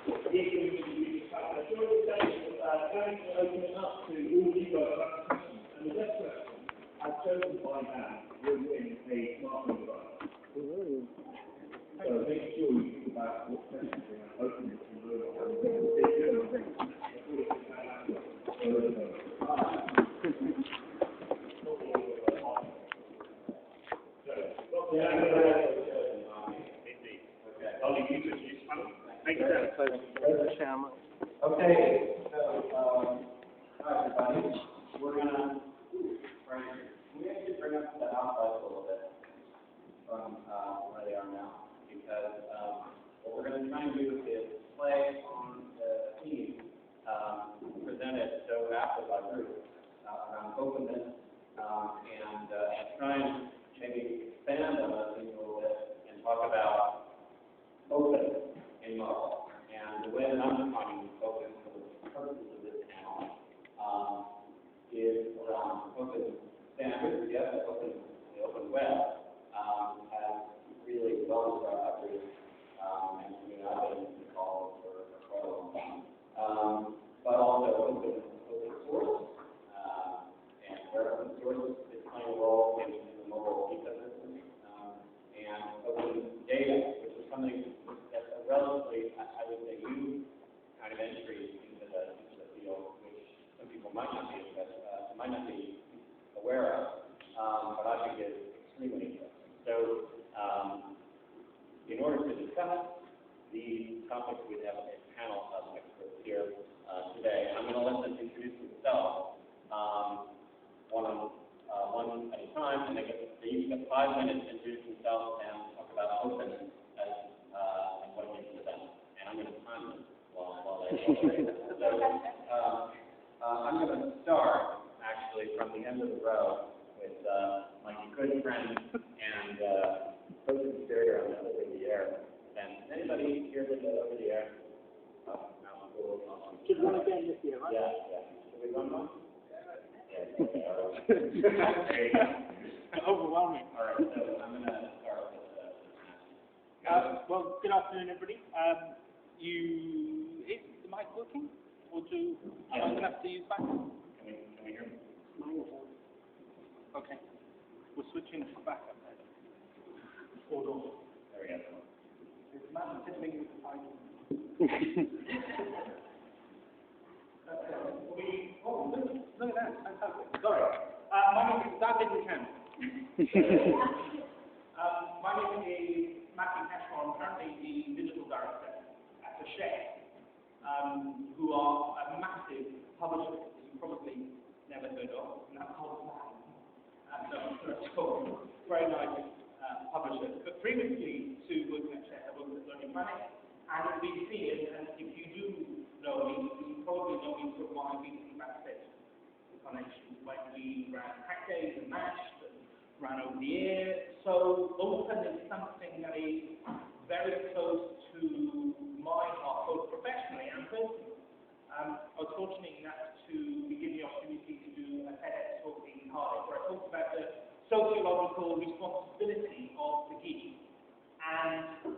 Going to open it up to all of you guys. And the best question I've chosen by now will win a smartphone device. So make sure you think about what questions you're going to open it Okay, so, hi everybody. We're gonna, we actually bring up the outside a little bit from where they are now, because what we're gonna try and do is play on the theme presented so aptly by Bruce around openness, and try and maybe expand on those things a little bit and talk about openness in Marvel. And the way that I'm defining focus for the purposes of this panel is around open standards. Yes, the open web has really well described and I've been in college for quite a long time. But also open source, and where open source is playing a role in the mobile ecosystem, and open data, which is something that's a relatively, I would say, new kind of entry into the field, which some people might not be aware of, but I think is extremely interesting. So, in order to discuss these topics, we have a panel of experts here today. I'm going to let them introduce themselves one at a time, and they each get 5 minutes to introduce themselves and talk about open as and what it means to them. And I'm going to time them while they say that. So I'm going to start actually from the end of the row with my good friend and open superior on the over the air. And anybody here with the over the air? Should run again this year, right? Yeah. Should we run one? Overwhelming. All right, so I'm going to start with well, good afternoon, everybody. Is the mic working? Or am I going to have to use back? Can we hear me? Okay. We're switching to backup then. Hold on. There we go. There's a man fiddling with the phone. Look at that, fantastic. Sorry. My name is David McCann. My name is Matthew Cashmore. I'm currently the digital director at Hachette, who are a massive publisher that you probably never heard of, and that's called Plan. So, very nice publisher. But previously to working at Hachette, I worked at Learning Planet and at BBC, and if you do know me, you probably know me from my BBC Backstage connections when we ran Hack Days and MASH and ran over the air. So open is something that is very close to my heart, both professionally and personally. I was fortunate enough to be given the opportunity to do a TEDx talk in Cardiff, where I talked about the sociological responsibility of the geek. And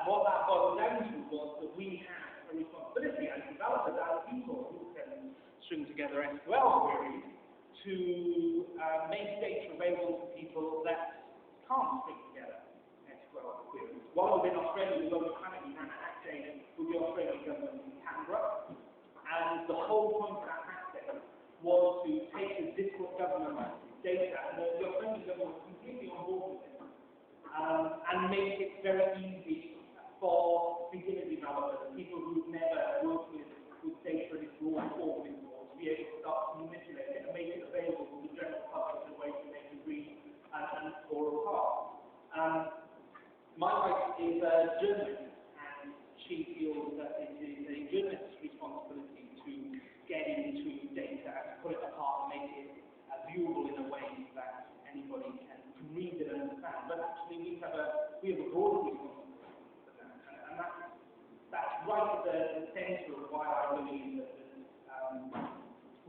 what that boiled down to was that we have a responsibility as developers, as people who can string together SQL queries to make data available to people that can't string together SQL queries. While we're in Australia, we ran a hack day with the Australian government in Canberra, and the whole point of that hack day was to take the difficult government data, and the Australian government was completely on board with it, and make it very easy for beginner developers, people who've never worked with data in its raw form before, to be able to start to manipulate it and make it available to the general public in a way that they can read and score apart. My wife is a journalist, and she feels that it is a journalist's responsibility to get into data and put it apart and make it viewable in a way that anybody can read it and understand. But actually, we have a broader responsibility for that, and that's right at the center of why I believe that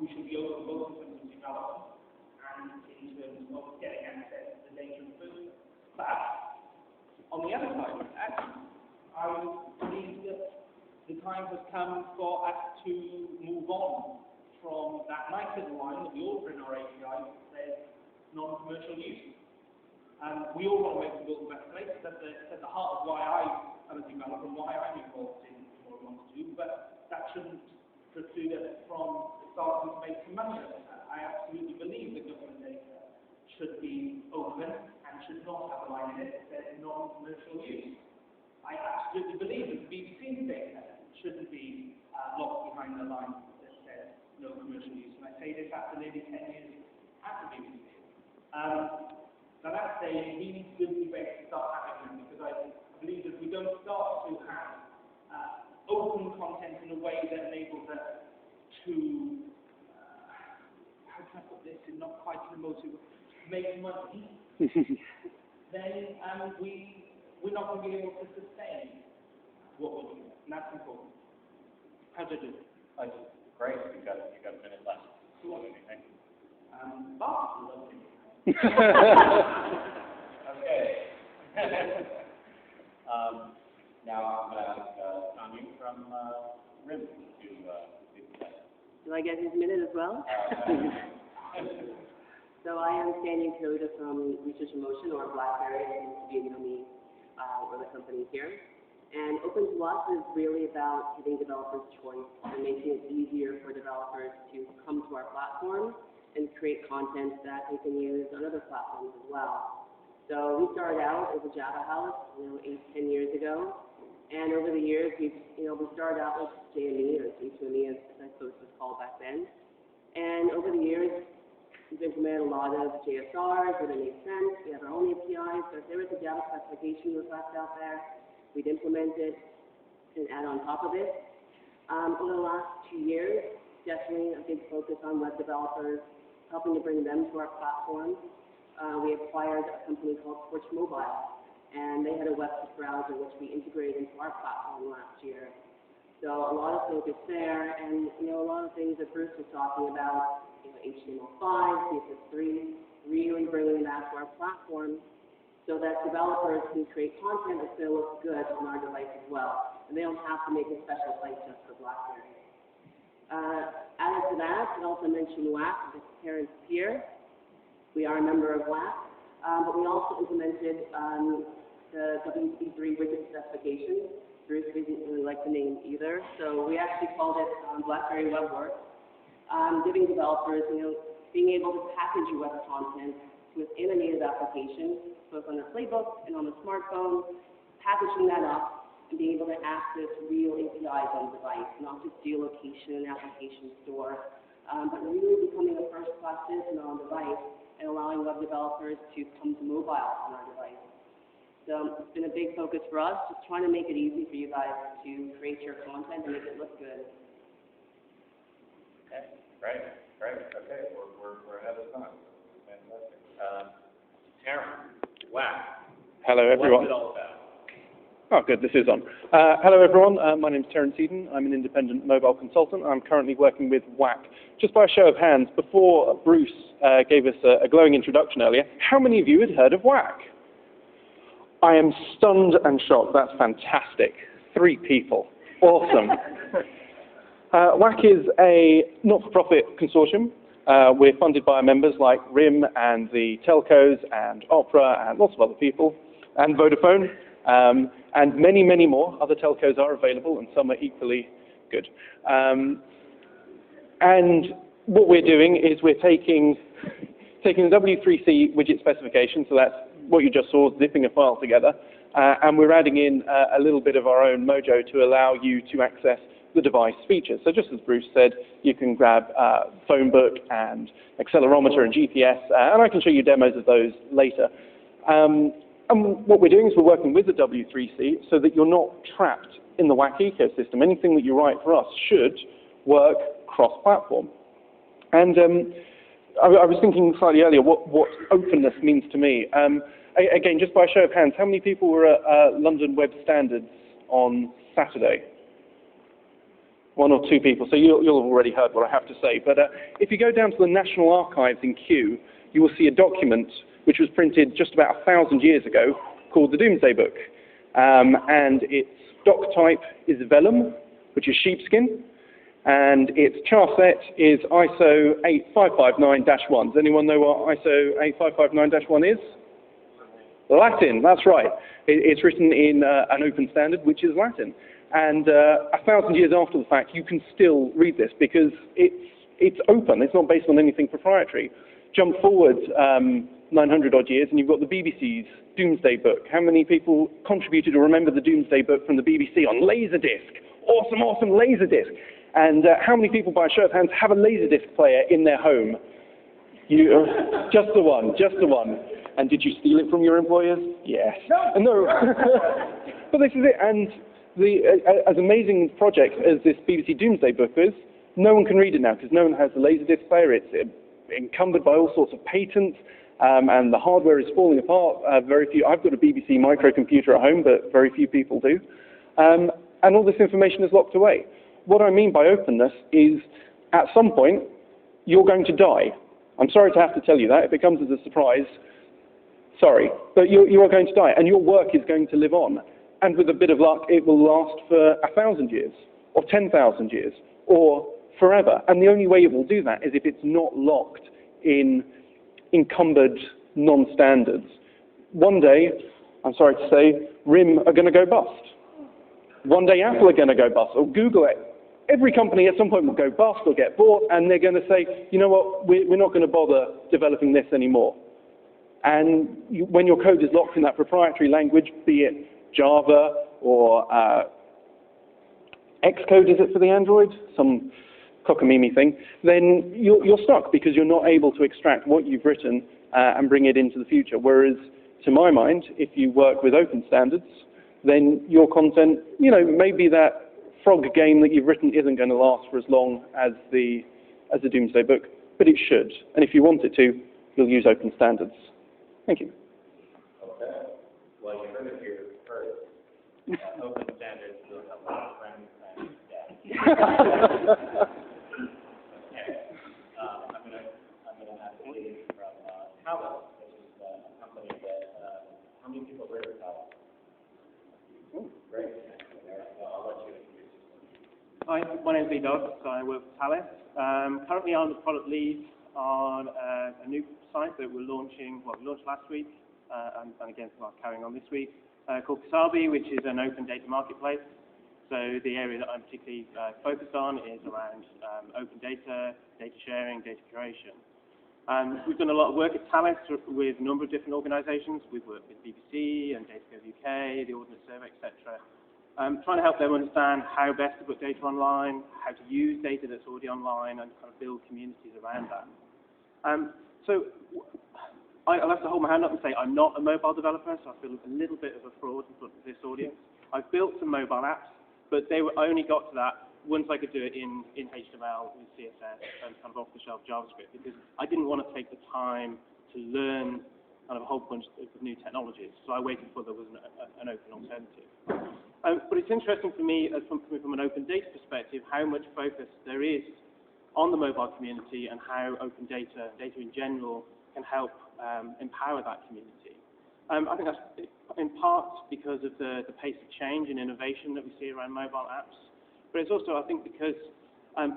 we should be open both in terms of development and in terms of getting access to the data in the first place. But on the other side, actually, I believe that the time time has come for us to move on from that nice little line that we all put in our API that says non-commercial use. We all want to make the world a better place. That's at the heart of why I am a developer and why I'm involved in what we want to do, but that shouldn't preclude us from starting to make some money out of that. I absolutely believe that government data should be open and should not have a line in it that says non-commercial use. I absolutely believe that the BBC's data shouldn't be locked behind the line that says no commercial use. And I say this after nearly 10 years at the BBC. Now that's saying we need good debate to start having them, because I believe that if we don't start to have open content in a way that enables us to, how can I put this in not quite an emotive way, make money, then we're not going to be able to sustain what we're doing, and that's important. How's it do? Great, you got a minute left. Cool. Anything? Okay. Now I'm going to ask Tanya from RIM to speak to that. Do I get his minute as well? So I am Tanya Koda from Research in Motion, or BlackBerry, as you know me, or the company here. And Open to Us is really about giving developers choice and making it easier for developers to come to our platform and create content that they can use on other platforms as well. So we started out as a Java house, 8-10 years ago. And over the years, we started out with JME, or J2ME, as I suppose it was called back then. And over the years, we've implemented a lot of JSRs where they made sense. We have our own APIs, so if there was a Java specification that was left out there, we'd implement it and add on top of it. Over the last 2 years, definitely a big focus on web developers, helping to bring them to our platform. We acquired a company called Torch Mobile, and they had a web browser which we integrated into our platform last year. So a lot of focus there, and a lot of things that Bruce was talking about, HTML5, CSS3, really bringing that to our platform so that developers can create content that's going to look good on our device as well, and they don't have to make a special site just for BlackBerry. Added to that, I also mentioned WAC, the parents here. We are a member of WAC, but we also implemented the WC3 widget specification. Bruce didn't really like the name either, so we actually called it BlackBerry WebWorks, giving developers, being able to package your web content within a native application, both on the playbook and on the smartphone, packaging that up and being able to access real APIs on the device, not just geolocation and application store, but really becoming a first-class citizen on the device and allowing web developers to come to mobile on our device. So it's been a big focus for us, just trying to make it easy for you guys to create your content and make it look good. Okay, great. Okay, we're ahead of time. Fantastic. Taryn, WAC. Hello, everyone. What's it all about? Oh, good, this is on. Hello, everyone. My name is Terence Eden. I'm an independent mobile consultant. I'm currently working with WAC. Just by a show of hands, before Bruce gave us a glowing introduction earlier, how many of you had heard of WAC? I am stunned and shocked. That's fantastic. 3 people. Awesome. WAC is a not-for-profit consortium. We're funded by members like RIM and the telcos and Opera and lots of other people, and Vodafone, and many, many more. Other telcos are available, and some are equally good. And what we're doing is we're taking the W3C widget specification, so that's what you just saw, zipping a file together, and we're adding in a little bit of our own mojo to allow you to access the device features. So just as Bruce said, you can grab phone book and accelerometer and GPS, and I can show you demos of those later. And what we're doing is we're working with the W3C so that you're not trapped in the WAC ecosystem. Anything that you write for us should work cross-platform. And I was thinking slightly earlier what openness means to me. Again, just by a show of hands, how many people were at London Web Standards on Saturday? 1 or 2 people, so you'll have already heard what I have to say. But if you go down to the National Archives in Kew, you will see a document which was printed just about 1,000 years ago, called the Doomsday Book. And its doc type is vellum, which is sheepskin, and its char set is ISO 8559-1. Does anyone know what ISO 8559-1 is? Latin, that's right. It's written in an open standard, which is Latin. And 1,000 years after the fact, you can still read this because it's open. It's not based on anything proprietary. Jump forward 900 odd years, and you've got the BBC's Doomsday Book. How many people contributed or remember the Doomsday Book from the BBC on Laserdisc? Awesome, awesome Laserdisc. And how many people, by a show of hands, have a Laserdisc player in their home? You, just the one, just the one. And did you steal it from your employers? Yes. No. But this is it. And as amazing a project as this BBC Doomsday Book is, no one can read it now because no one has a Laserdisc player. It's encumbered by all sorts of patents, and the hardware is falling apart. Very few. I've got a BBC microcomputer at home, but very few people do. And all this information is locked away. What I mean by openness is, at some point, you're going to die. I'm sorry to have to tell you that. If it comes as a surprise, sorry. But you are going to die, and your work is going to live on. And with a bit of luck, it will last for 1,000 years, or 10,000 years, or forever. And the only way it will do that is if it's not locked in encumbered non-standards. One day, I'm sorry to say, RIM are going to go bust. One day Apple are going to go bust, or Google. Every company at some point will go bust or get bought, and they're going to say, you know what, we're not going to bother developing this anymore. And when your code is locked in that proprietary language, be it Java or Xcode, is it for the Android? Some cockamamie thing. Then you're stuck because you're not able to extract what you've written and bring it into the future. Whereas, to my mind, if you work with open standards, then your content, maybe that frog game that you've written isn't going to last for as long as the Doomsday Book, but it should. And if you want it to, you'll use open standards. Thank you. Okay. Well, you heard it here first. Open standards will have a lot of friends and okay. I'm gonna ask Lee from Talus, which is a company that how many people work at Talus? Great. I'll let you introduce yourself. Hi, my name is Lee Dodds. I work for Talus. Currently, I'm the product lead on a new site that we're launching. Well, we launched last week, and again, carrying on this week, called Kasabi, which is an open data marketplace. So the area that I'm particularly focused on is around open data, data sharing, data curation. We've done a lot of work at Talus with a number of different organisations. We've worked with BBC and DataGov UK, the Ordnance Survey, etc. Trying to help them understand how best to put data online, how to use data that's already online, and kind of build communities around that. So I'll have to hold my hand up and say I'm not a mobile developer, so I feel a little bit of a fraud in front of this audience. I've built some mobile apps, but they only got to that once I could do it in HTML, with CSS, and kind of off-the-shelf JavaScript, because I didn't want to take the time to learn kind of a whole bunch of new technologies, so I waited for there was an open alternative. But it's interesting for me, from an open data perspective, how much focus there is on the mobile community and how open data in general, can help empower that community. I think that's in part because of the pace of change and innovation that we see around mobile apps, but it's also, I think, because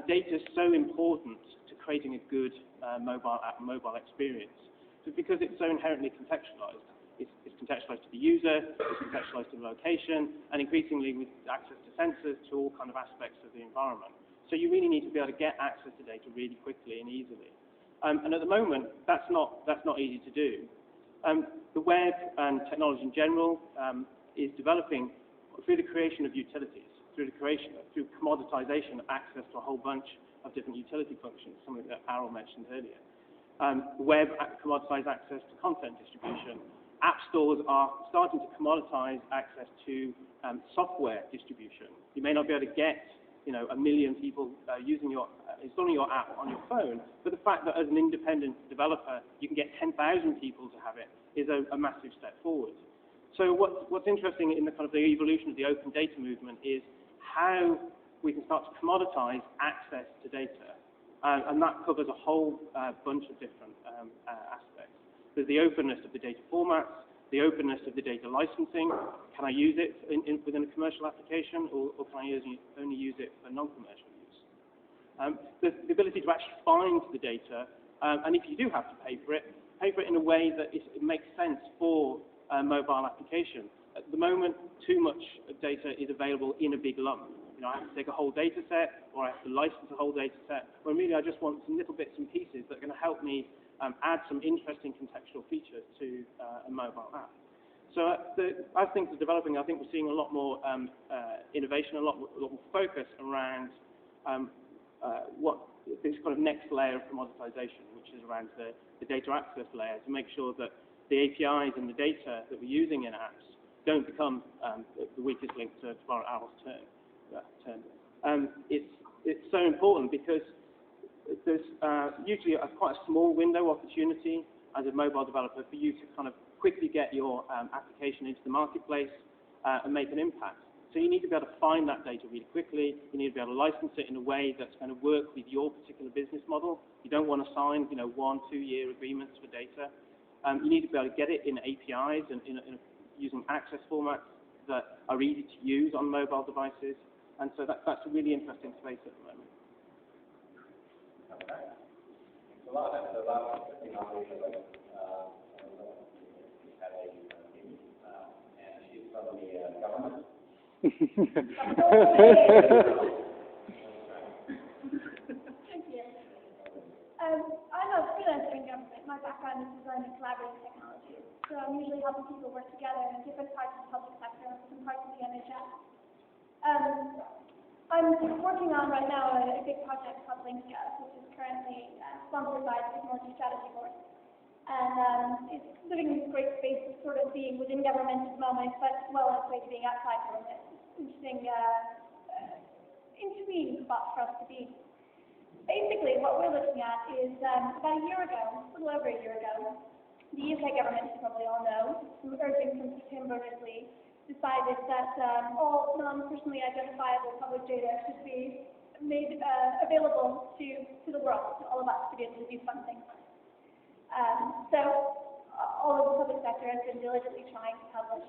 data is so important to creating a good mobile app, mobile experience. So because it's so inherently contextualized. It's contextualized to the user, it's contextualized to the location, and increasingly with access to sensors to all kind of aspects of the environment. So you really need to be able to get access to data really quickly and easily. And at the moment, that's not easy to do. The web and technology in general is developing through the creation of utilities, through commoditization of access to a whole bunch of different utility functions, something that Errol mentioned earlier. The web commoditizes access to content distribution. App stores are starting to commoditize access to software distribution. You may not be able to get, 1 million people installing your app on your phone, but the fact that as an independent developer you can get 10,000 people to have it is a massive step forward. So what's interesting in the kind of the evolution of the open data movement is how we can start to commoditize access to data, and that covers a whole bunch of different aspects. There's the openness of the data formats, the openness of the data licensing. Can I use it within a commercial application, or can I only use it for non-commercial use? The ability to actually find the data, and if you do have to pay for it in a way that it makes sense for a mobile application. At the moment, too much data is available in a big lump. You know, I have to take a whole data set, or I have to license a whole data set, when really I just want some little bits and pieces that are going to help me add some interesting contextual features to a mobile app. So as things are developing, I think we're seeing a lot more innovation, a lot more focus around what this kind of next layer of commoditization, which is around the data access layer, to make sure that the APIs and the data that we're using in apps don't become the weakest link to our term. It's so important because there's usually quite a small window opportunity as a mobile developer for you to kind of quickly get your application into the marketplace and make an impact. So you need to be able to find that data really quickly. You need to be able to license it in a way that's going to work with your particular business model. You don't want to sign, 1-2-year agreements for data. You need to be able to get it in APIs and using access formats that are easy to use on mobile devices. And so that's a really interesting space at the moment. Okay. So the last thing I'll leave about had a meeting, and she's from the government. Thank you. I'm a freelancer in government. My background is design and collaborative technology. So I'm usually helping people work together in different parts of the public sector and parts of the NHS. I'm working on right now a big project called LinkUp, which is currently sponsored by the Technology Strategy Board. And it's living in this great space of sort of being within government at the moment, but well on its way to being outside government. Interesting, intriguing spot for us to be. Basically, what we're looking at is about a year ago, a little over a year ago, the UK government, you probably all know, urging from Tim Berners-Lee, decided that all non-personally identifiable public data should be made available to the world, to all of us to be able to do fun things. So all of the public sector has been diligently trying to publish,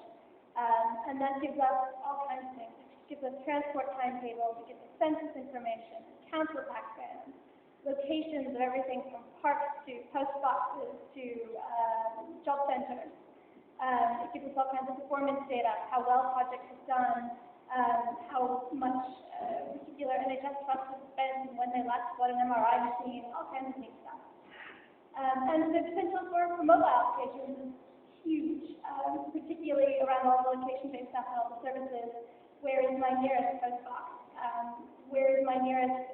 and that gives us all kinds of things. It gives us transport timetables, it gives us census information, council tax bands, locations of everything from parks to post boxes to job centers. It gives us all kinds of performance data, how well projects have done, how much particular NHS trusts have spent, when they last bought an MRI machine, all kinds of neat stuff. And the potential for mobile applications is huge, particularly around all the location-based stuff and all the services. Where is my nearest post box? Where is my nearest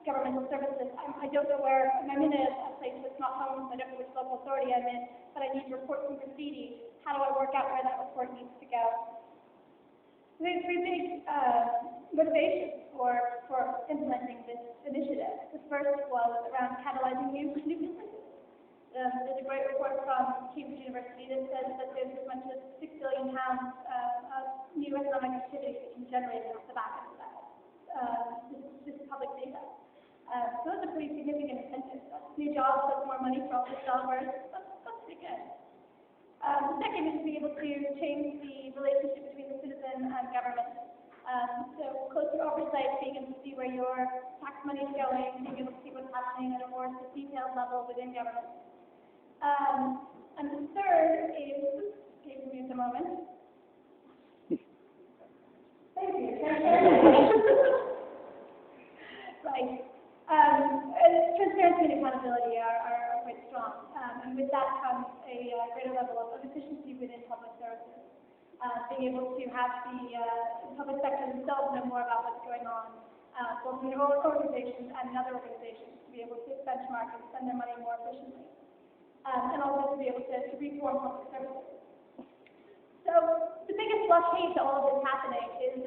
governmental services? I don't know where, I'm in a place that's not home, I don't know which local authority I'm in, but I need to report some graffiti. How do I work out where that report needs to go? There's three big motivations for implementing this initiative. The first was around catalyzing new businesses. There's a great report from Cambridge University that says that there's as much as £6 billion of new economic activity that can generate off the back of that. This public data. So that's a pretty significant incentive. That's new jobs, that's more money for all the developers. That's pretty good. The second is to be able to change the relationship between the citizen and government. So closer oversight, being able to see where your tax money is going, being able to see what's happening at a more detailed level within government. And the third is, give me a moment. Thank you. Right. Transparency and accountability are quite strong. And with that comes a greater level of efficiency within public services. Being able to have the public sector themselves know more about what's going on, both in their own organizations and in other organizations, to be able to benchmark and spend their money more efficiently. And also to be able to reform public services. So the biggest blockade to all of this happening is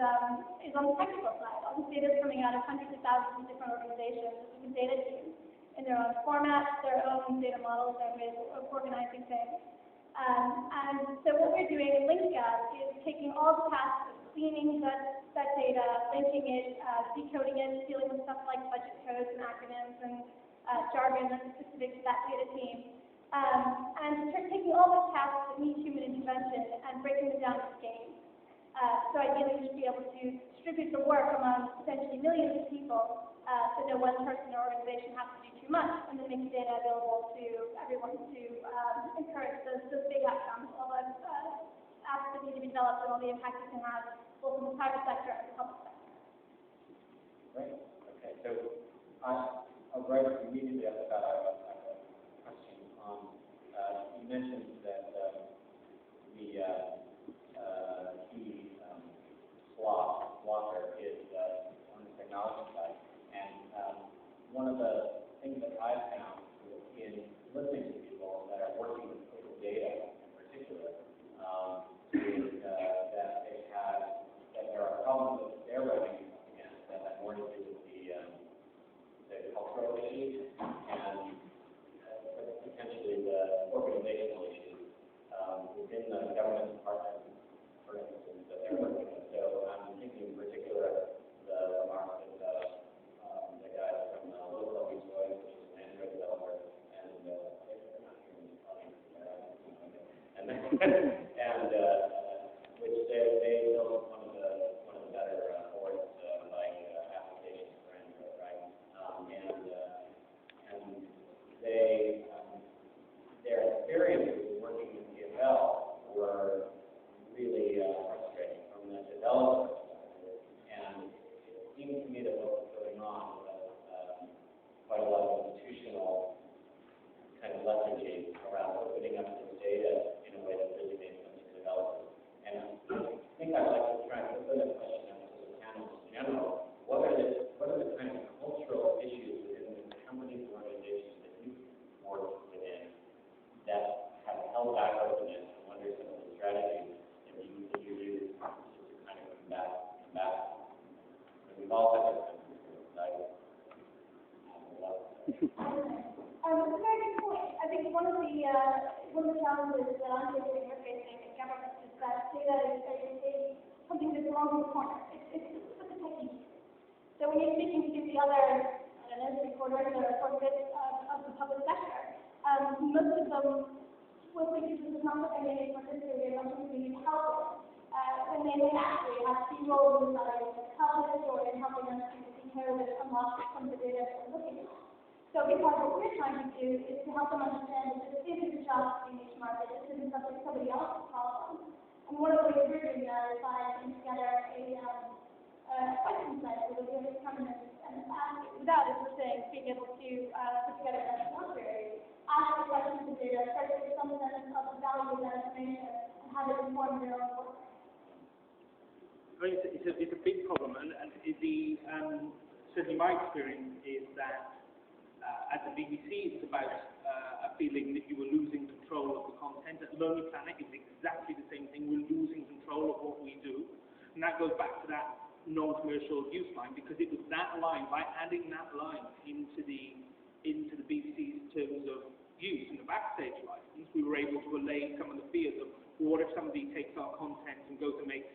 on the technical side. All this data is coming out of hundreds of thousands of different organizations, different data teams, in their own formats, their own data models, their ways of organizing things. And so what we're doing in LinkUp is taking all the tasks of cleaning that data, linking it, decoding it, dealing with stuff like budget codes and acronyms and jargon that's specific to that data team, and taking all the tasks that need human intervention and breaking them down to scale. So ideally, we should be able to distribute the work among potentially millions of people, so no one person or organization has to do too much, and then make the data available to everyone to encourage those big outcomes, all those apps that need to be developed and all the impact it can have, both in the private sector and the public sector. Great. Okay. So I'll right immediately after that. I have a question on. You mentioned that the key blocker is on the technology side, and one of the things that I've found in listening to people that are working with data in particular is that there are problems that they're running against that have more to do with the cultural issues and potentially the organizational issues within the government department, for instance, that they're working with. So I'm thinking in particular the remarks that the guy from Local Beach Boys, which is an Android developer, and they're not hearing me talking, and which they built one of the better boards like applications for Android, right? And their experiences working with DFL were really frustrating from the developer perspective, and it seems to me that what was going on was quite a lot of institutional kind of lethargy around opening up this data in a way that really made sense to developers. And I think I'd like to try and put that question out to the panel in general. What are the kind of cultural issues within the companies and organizations that you've worked within that have held back openness, and what are some of the strategies that you use to kind of come back? And we've all had our experiences, right? It's a very good point. I think one of the challenges that I'm facing in government is that data is something that belongs in the corner. It's the techie. So when you're speaking to the other, I don't know, three-quarters or four-fifths of the public sector, most of them will think this is not something they need to participate in, not something they need help with. When they may actually have key roles in helping or in helping us to decode and unlock some of the data that we're looking at. So because what we're trying to do is to help them understand that this isn't just a niche market, this isn't somebody else's problem. And one of the ways we're doing that is by putting together a question set where we'll be able to come in and ask that is we're saying being able to put together a response query, ask the questions of data, start to get some sense of the value of that information and have it inform their own work. I mean, it's a big problem, and certainly my experience is that at the BBC, it's about a feeling that you were losing control of the content. At Lonely Planet, it's exactly the same thing. We're losing control of what we do. And that goes back to that non-commercial use line, because it was that line, by adding that line into the BBC's terms of use in the Backstage license, we were able to allay some of the fears of, what if somebody takes our content and goes and makes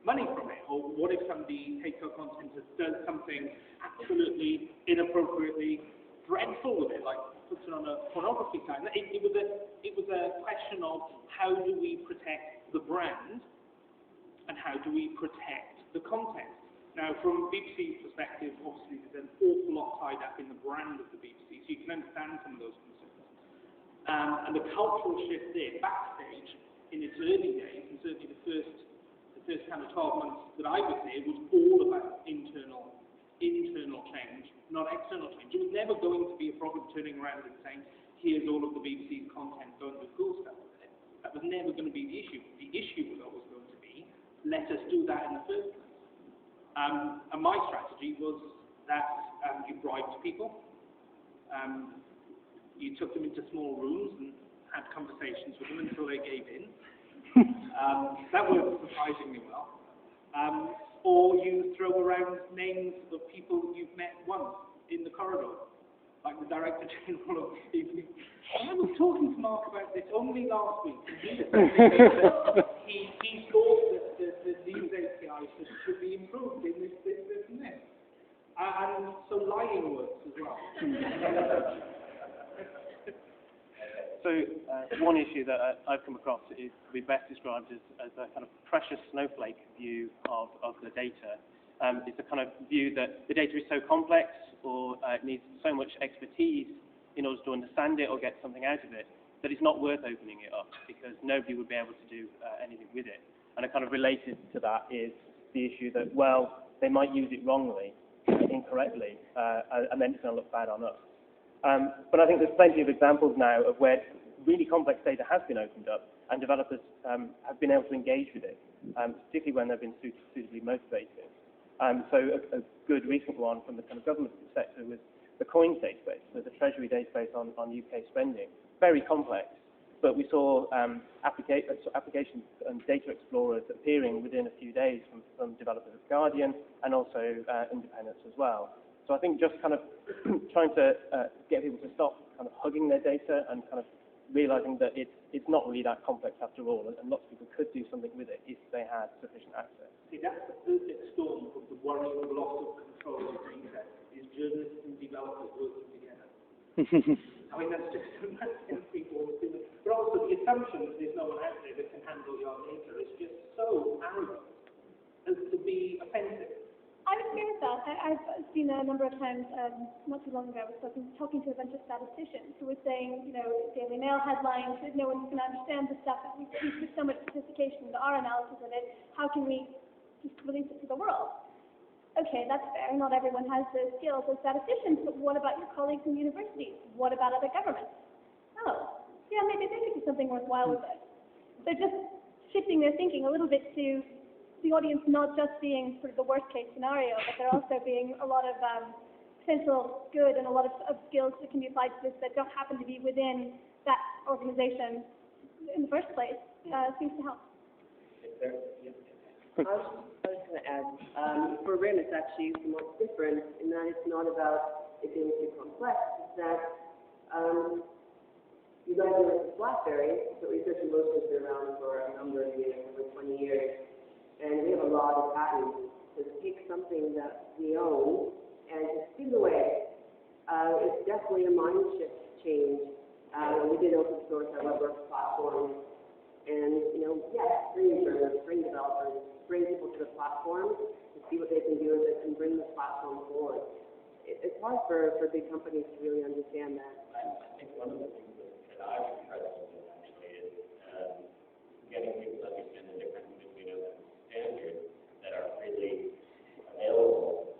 money from it? Or what if somebody takes our content and does something absolutely inappropriately dreadful with it, like puts it on a pornography site? It was a question of how do we protect the brand and how do we protect the content. Now, from BBC's perspective, obviously there's an awful lot tied up in the brand of the BBC, so you can understand some of those concerns. And the cultural shift there, Backstage, in its early days, and certainly the first kind of 12 months that I was there, was all about internal change, not external change. It was never going to be a problem turning around and saying, here's all of the BBC's content, go and do cool stuff with it. That was never going to be the issue. The issue was always going to be, let us do that in the first place. And my strategy was that you bribed people, you took them into small rooms and had conversations with them until they gave in. That worked surprisingly well. Or you throw around names of people you've met once in the corridor, like the Director General of the BBC. I was talking to Mark about this only last week, and he thought that these APIs should be improved in this, and this. And so lying works as well. one issue that I've come across is we best described as a kind of precious snowflake view of the data. It's a kind of view that the data is so complex or it needs so much expertise in order to understand it or get something out of it that it's not worth opening it up because nobody would be able to do anything with it. And a kind of related to that is the issue that, well, they might use it wrongly, incorrectly, and then it's going to look bad on us. But I think there's plenty of examples now of where really complex data has been opened up and developers have been able to engage with it, particularly when they've been suitably motivated. So a good recent one from the kind of government sector was the COINS database, so the Treasury database on UK spending. Very complex, but we saw applications and data explorers appearing within a few days from developers at Guardian and also independents as well. So I think just kind of trying to get people to stop kind of hugging their data and kind of realizing that it's not really that complex after all, and lots of people could do something with it if they had sufficient access. See, that's the perfect storm of the worrying loss of control of data, is journalists and developers working together. I mean, that's just people. But also the assumption that there's no one out there that can handle your data is just so arrogant as to be offensive. I would agree with that. I've seen a number of times, not too long ago, I was talking to a bunch of statisticians who were saying, you know, Daily Mail headlines, that no one's going to understand the stuff, that we put so much sophistication into our analysis of it, how can we just release it to the world? Okay, that's fair. Not everyone has the skills as statisticians, but what about your colleagues in universities? What about other governments? Oh, yeah, maybe they could do something worthwhile with it. So just shifting their thinking a little bit to the audience not just being sort of the worst case scenario, but there also being a lot of potential good and a lot of skills that can be applied to this that don't happen to be within that organization in the first place seems to help. I was going to add, for RIM it's actually somewhat different in that it's not about it being too complex. It's that you guys are with BlackBerry, so Research in Motion has been around for a number of years, over 20 years. And we have a lot of patents to take something that we own and just give it away. It's definitely a mind shift change. We did open source our WebWorks platform, and bring journalists, bring developers, bring people to the platform to see what they can do with it and bring the platform forward. It's hard for big companies to really understand that. I think one of the things that I've tried to do actually is getting people to understand the difference between open standards that are freely available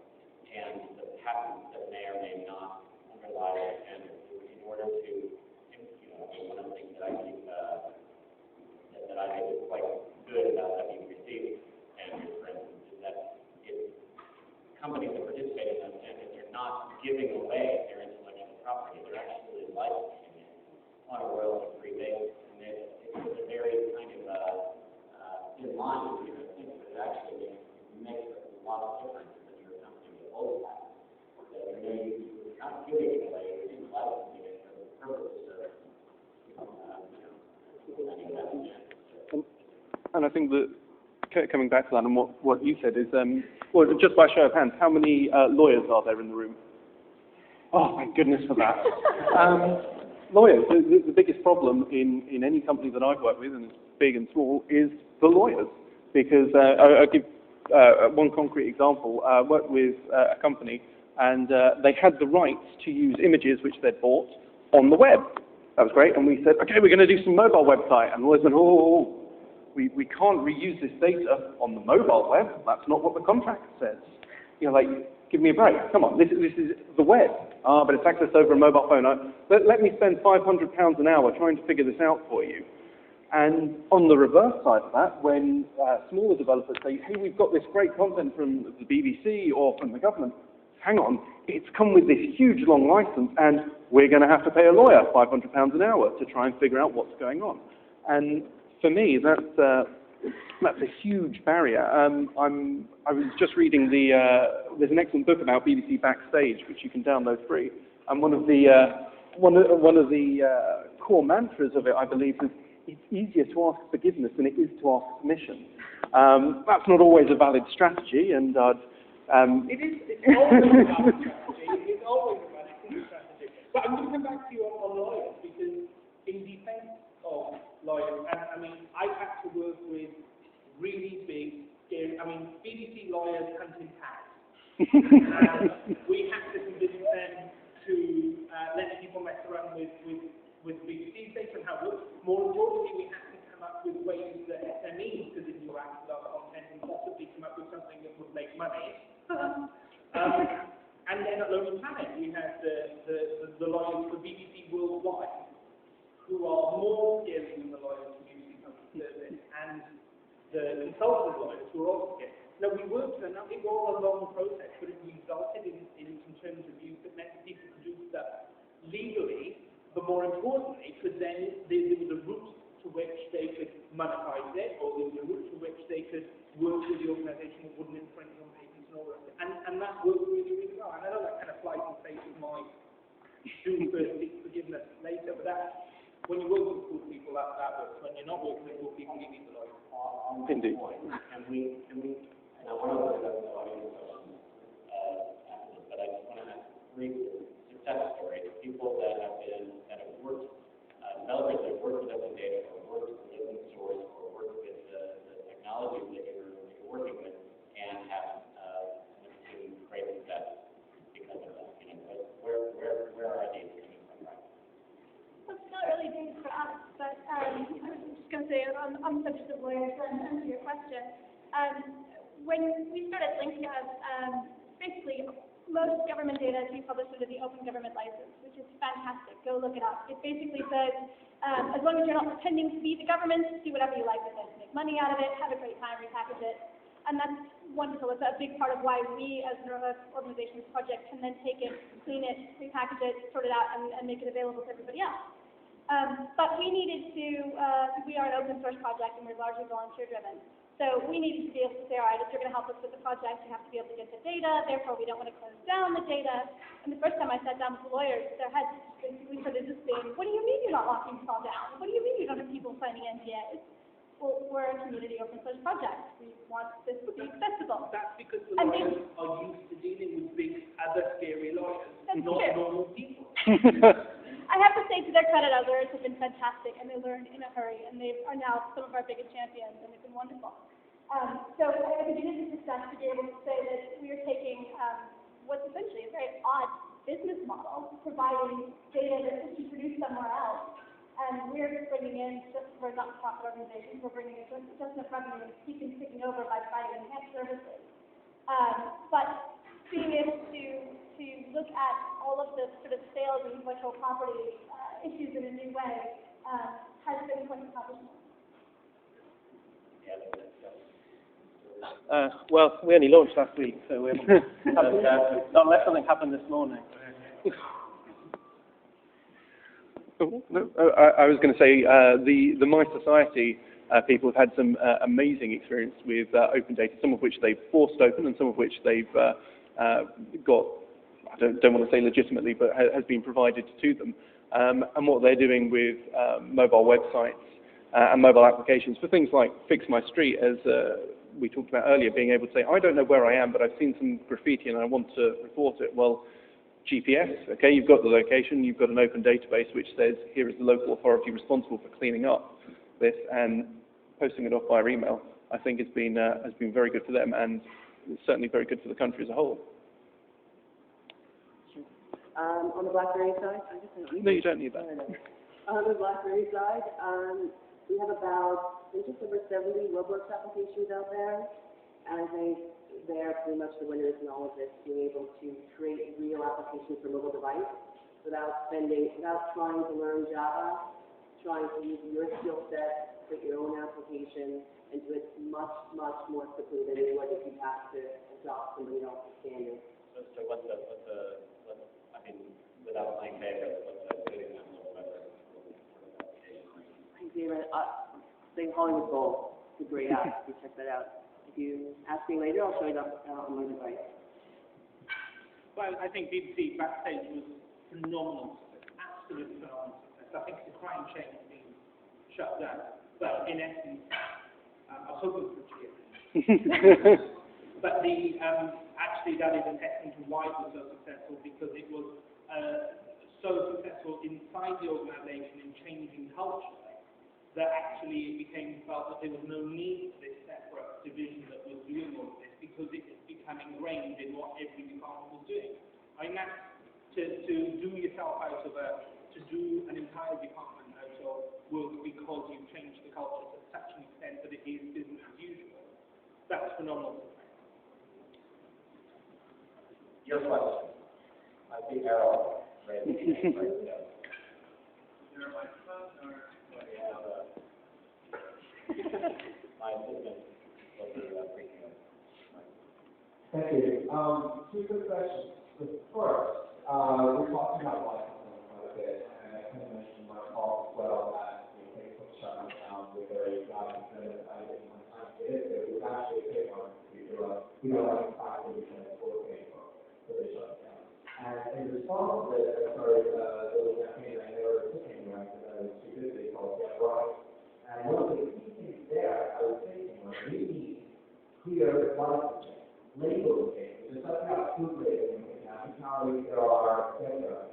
and the patents that may or may not underlie those standards. In order to, one of the things that I think that I think is quite good about WPC standards, for instance, is that if companies that participate in those standards are not giving away their intellectual property, they're actually licensing it on a royalty-free basis, and it's a very kind of in line with it actually makes a lot of difference when you're a company with old patents. That you're not giving it away, you're just licensing it for the purpose of And I think that coming back to that and what you said is, well, just by show of hands, how many lawyers are there in the room? Oh, thank goodness for that. Lawyers, the biggest problem in any company that I've worked with, and it's big and small, is the lawyers. Because I'll give one concrete example. I worked with a company, and they had the rights to use images which they'd bought on the web. That was great, and we said, okay, we're going to do some mobile website. And the lawyers went, we can't reuse this data on the mobile web. That's not what the contract says. Give me a break. Come on, this is the web. But it's accessed over a mobile phone. Let me spend £500 an hour trying to figure this out for you. And on the reverse side of that, when smaller developers say, hey, we've got this great content from the BBC or from the government, hang on, it's come with this huge long license, and we're going to have to pay a lawyer £500 an hour to try and figure out what's going on. And for me, that's a huge barrier. I was just reading there's an excellent book about BBC Backstage, which you can download free. And one of the core mantras of it, I believe, is it's easier to ask forgiveness than it is to ask permission. That's not always a valid strategy, and It's always a valid strategy. It's always a valid strategy. But I'm going to come back to you on lawyers, because in lawyers. And I mean, I've had to work with really big, scary, I mean, BBC lawyers hunting cats. And we had to convince them to let people mess around with BBC data and how it works. More importantly, we had to come up with ways that SMEs could interact with our content and possibly come up with something that would make money. And then at Lonely Planet, we had the lawyers for BBC Worldwide, who are more scary than the lawyers for BBC Public Service, and the consultant lawyers who are also scary. Now, we worked, and it was a long process, but it resulted in terms of views that meant people could do stuff legally, but more importantly, because then there was a route to which they could monetize it, or there was a route to which they could work with the organisation that wouldn't infringe on patents and all that. And that worked really, really well. And I know that kind of flies in the face of my do first, seek forgiveness later, but that, when you work with cool people, that works. When you're not working with cool people, you need the lawyer. Indeed. Can we, now one of the audience questions, but I just want to ask three success stories, people that have worked, developers that have worked with open data, or worked with open source, or worked with the technologies that you're working with, and have seen great success because of that. You know, where are these coming from, right? Well, it's not early days for us, but I was just going to say, on the subject of lawyers, and answer your question, when we started LinkGov, basically most government data is being published under the Open Government License, which is fantastic. Go look it up. It basically says, as long as you're not pretending to be the government, do whatever you like with it. Make money out of it, have a great time, repackage it. And that's wonderful. It's a big part of why we, as an organization's project, can then take it, clean it, repackage it, sort it out, and make it available to everybody else. But we needed to, we are an open source project, and we're largely volunteer driven. So we needed to be able to say, all right, if you're going to help us with the project, you have to be able to get the data, therefore we don't want to close down the data. And the first time I sat down with the lawyers, their heads basically started just saying, what do you mean you're not locking this all down? What do you mean you don't have people signing NDAs? Well, we're a community open source project. We want this to be accessible. That's because the lawyers are used to dealing with big, other scary lawyers, not normal people. I have to say, to their credit, our lawyers have been fantastic, and they learned in a hurry, and they are now some of our biggest champions, and they've been wonderful. So I think it is a success to be able to say that we are taking what's essentially a very odd business model, providing data that is produced somewhere else, and we're bringing in, just for not-for-profit organizations, we're bringing in just enough revenue and keeping ticking over by providing enhanced services. But being able to look at all of the sort of sales and intellectual property issues in a new way has been quite an accomplishment. Well, we only launched last week, so we haven't not unless something happened this morning. I was going to say the My Society people have had some amazing experience with open data, some of which they've forced open and some of which they've got, I don't want to say legitimately, but has been provided to them. And what they're doing with mobile websites and mobile applications for things like Fix My Street, as we talked about earlier, being able to say, I don't know where I am, but I've seen some graffiti and I want to report it. Well, GPS, okay, you've got the location, you've got an open database which says, here is the local authority responsible for cleaning up this, and posting it off via email, I think has been very good for them, and certainly very good for the country as a whole. On the BlackBerry side? No, you don't need that. On the BlackBerry side, we have about just over 70 RobWorks applications out there, and I think they're pretty much the winners in all of this, being able to create real applications for mobile device without trying to learn Java, trying to use your skill set, create your own application, and do it much, much more quickly than you would if you have to adopt somebody else's standard. So what's I mean, without playing favorites, what's a good example of whether My favorite, I think Hollywood Bowl is a great app. You check that out. If you ask me later, I'll show you that on my device. Well, I think BBC Backstage was phenomenal, absolutely phenomenal success. I think the crime chain has been shut down, but in essence, I was hoping for a cheer. But actually that is an essence of why it was so successful, because it was so successful inside the organisation in changing culture, that actually it became felt that there was no need for this separate division that was doing all of this because it was becoming ingrained in what every department was doing. I mean, that's to do yourself out of to do an entire department out of work because you've changed the culture to such an extent that it is business as usual. That's phenomenal. Your question. I see Errol raising his hand right there. Is there a microphone or? My assistant will be bringing up. Thank you. Two quick questions. The first, we're talking about licensing quite a bit, and I kind of mentioned in my talk as well that Facebook shut down with their license that I didn't want to get into. It was actually a big one. We don't have a fact that we can afford Facebook, so they shut it down. And in response to this, I started a little campaign I never took anywhere because I was too busy called Get Right. And one of the key things there, I was thinking, was we need clear licensing, labeling things, just like how food labeling is now, technology there are, etc.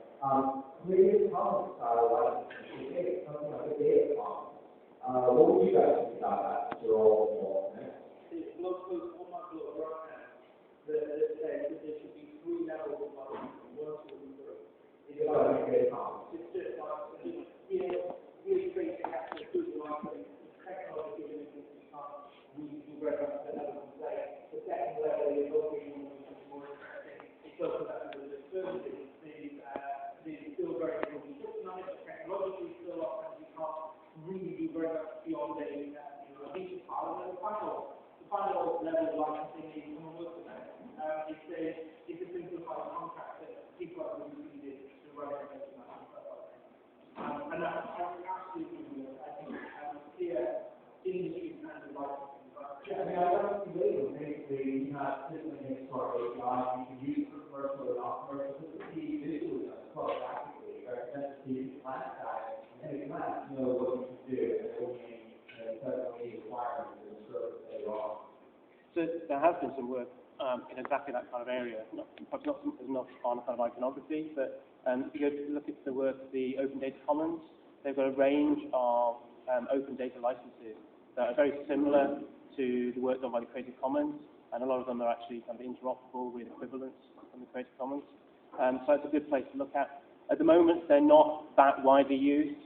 Creative Commons style licensing, something like a data commons. What would you guys think about that? You're all involved in it. There's blog posts on my blog right now that says that there should be 3 levels of licensing, 1, 2, and 3. It's about creative commons. It's just like, really basic actual food licensing, technology and everything you can't really do very much at level and say. The second level is obviously more interesting. It goes to that level of services. There's still very little restriction on it, but technologically still a lot of times you can't really do very much beyond a decent file. And then the final level of licensing is someone works with that. It's a simplified contract that people are really needed to run everything like that. And that's absolutely, I think, clear industry standard licensing. Yeah, I mean, I don't see labels. Basically, not simply next to our API. You can use it for commercial or not commercial. Just to see visually, practically, right? That's the plant side. And the plant know what you can do and what you need, requirements and the service that you offer. So there has been some work in exactly that kind of area, perhaps not as much on kind of iconography, but if you go to look at the work of the Open Data Commons, they've got a range of open data licenses that are very similar to the work done by the Creative Commons, and a lot of them are actually kind of interoperable with equivalents from the Creative Commons. So it's a good place to look at. At the moment, they're not that widely used,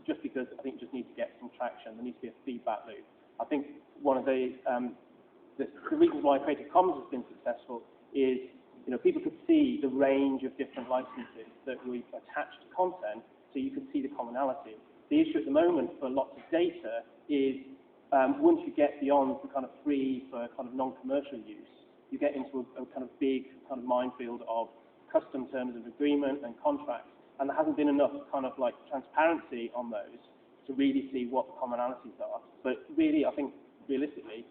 just because I think it just needs to get some traction. There needs to be a feedback loop. I think one of the reasons why Creative Commons has been successful is, people could see the range of different licenses that we attach to content, so you could see the commonality. The issue at the moment for lots of data is once you get beyond the kind of free for kind of non-commercial use, you get into a kind of big kind of minefield of custom terms of agreement and contracts, and there hasn't been enough kind of like transparency on those to really see what the commonalities are. But really, I think realistically,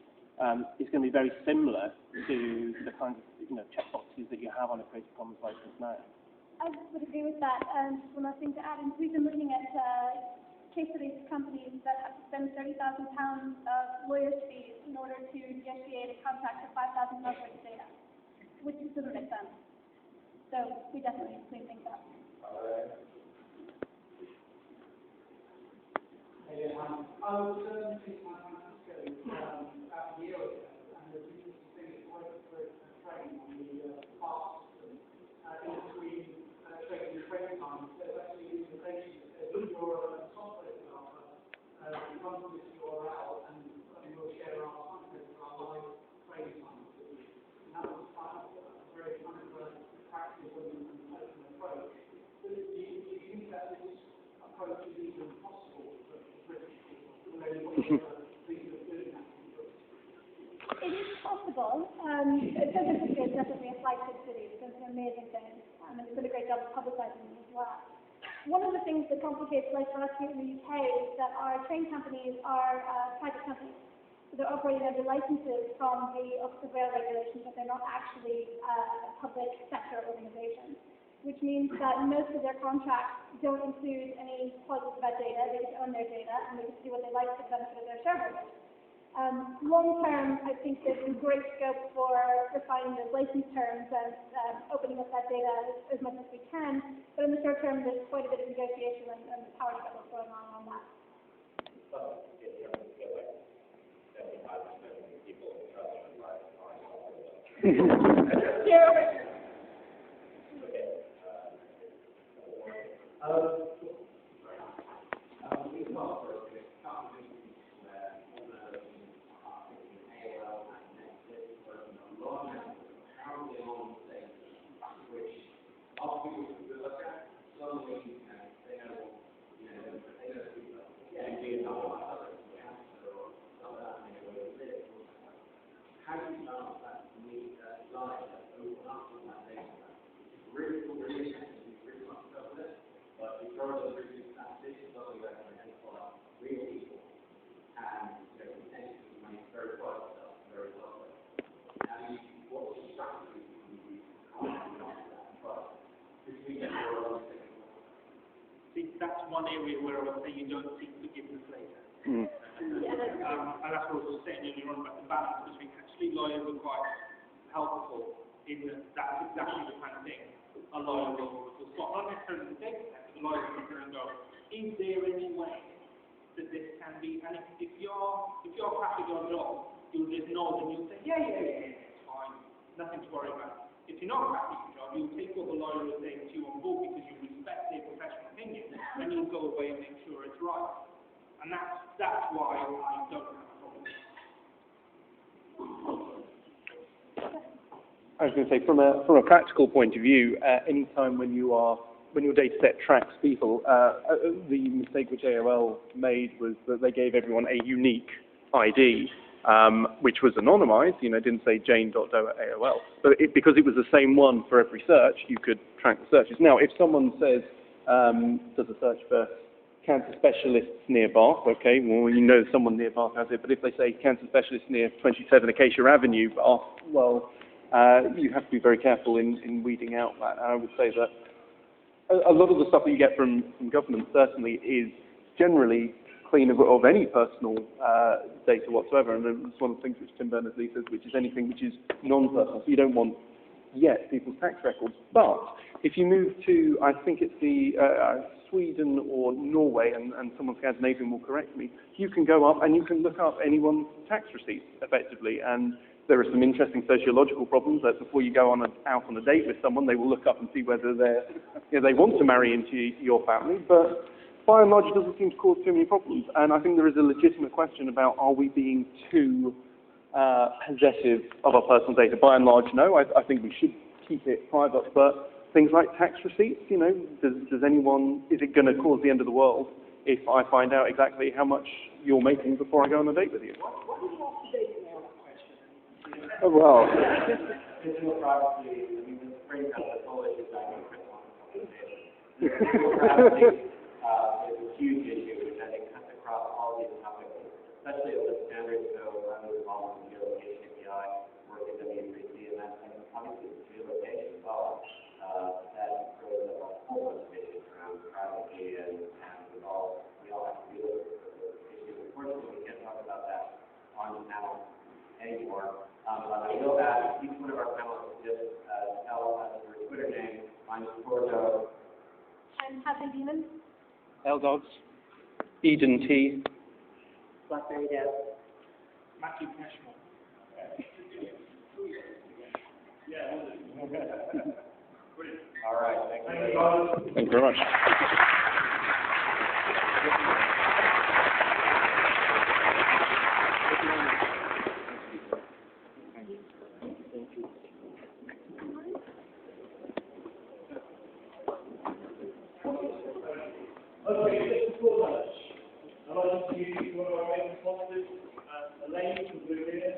it's going to be very similar to the kinds of checkboxes that you have on a Creative Commons license now. I would agree with that. And one more thing to add, and we've been looking at case studies of companies that have to spend £30,000 of lawyers' fees in order to negotiate a contract for 5,000 worth of data, which doesn't make sense. So we definitely clean things up. I was visiting San Francisco about a year ago, and the interesting thing is working for a train on the fast system in between train and train times. There's actually an invitation that says, if you're a software developer, come to this URL and we'll share our content for our live train times with you. And that was part of a very kind of practical and open approach. So do you think that this approach is even possible for British people? It is possible. San Francisco is definitely a flagship city. It's an amazing thing, and it's done a great job of publicizing it as well. One of the things that complicates life for us here in the UK is that our train companies are private companies. So they're operating under licenses from the Office of Rail Regulations, but they're not actually a public sector organization, which means that most of their contracts don't include any clauses about data. They just own their data, and they just do what they like for the benefit of their shareholders. Long term, I think there's some great scope for refining those license terms and opening up that data as much as we can. But in the short term, there's quite a bit of negotiation and power struggles going on that. See, that's one area where I would say you don't seek forgiveness later. Mm. And that's what I was saying earlier on about the balance between actually lawyers are quite helpful in that that's exactly the kind of thing a lawyer will stop, not necessarily the data set, but the lawyer will sit there and go, is there any way that this can be, and if you're cracking your job, you'll just nod and you'll say, yeah, it's fine, nothing to worry about. If you're not cracking your job, you'll take what the lawyer is saying to you on board because you respect their professional opinion, and you'll go away and make sure it's right. And that's why I don't have a problem. I was going to say, from a practical point of view, any time when your data set tracks people, the mistake which AOL made was that they gave everyone a unique ID, which was anonymized, didn't say jane.doe@AOL, but because it was the same one for every search, you could track the searches. Now, if someone says, does a search for cancer specialists near Bath, okay, well, someone near Bath has it, but if they say cancer specialists near 27 Acacia Avenue, Bath, well, you have to be very careful in weeding out that. And I would say that a lot of the stuff that you get from government certainly is generally clean of any personal data whatsoever, and it's one of the things which Tim Berners-Lee says, which is anything which is non-personal. So you don't want yet people's tax records. But if you move to, I think it's the Sweden or Norway, and someone Scandinavian will correct me, you can go up and you can look up anyone's tax receipts effectively, and there are some interesting sociological problems that before you go out on a date with someone, they will look up and see whether they want to marry into your family. But by and large, it doesn't seem to cause too many problems. And I think there is a legitimate question about, are we being too possessive of our personal data? By and large, no. I think we should keep it private. But things like tax receipts, does anyone, is it going to cause the end of the world if I find out exactly how much you're making before I go on a date with you? Oh, well. Digital privacy, this brings up the whole issue that I think Chris wants to talk about. Digital privacy is a huge issue, which I think cuts across all these topics, especially at the standards. So I'm involved in the geolocation API, work at W3C, and obviously the geolocation as well. That throws up a whole bunch of issues around privacy and we all have to deal with those issues. Unfortunately, we can't talk about that on the panel anymore. I will ask each one of our panelists to just tell us your Twitter name. Mine is Cordo. I'm Happy Demon. L-Dogs. Eden T. Blackberry Dev. Matthew Cashmore. All right. Thank you. Thank you very much. Okay, just before lunch, I'd like to introduce one of our main sponsors, Elaine from Blue Here.